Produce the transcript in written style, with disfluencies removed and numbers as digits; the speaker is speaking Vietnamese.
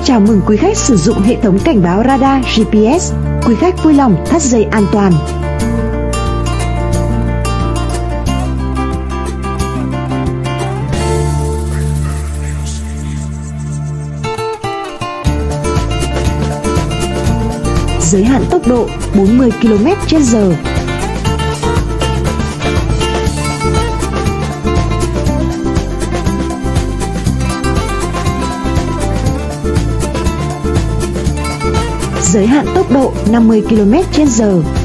Chào mừng quý khách sử dụng hệ thống cảnh báo radar GPS. Quý khách vui lòng thắt dây an toàn. Giới hạn tốc độ 40 km/h. Giới hạn tốc độ 50 km/h.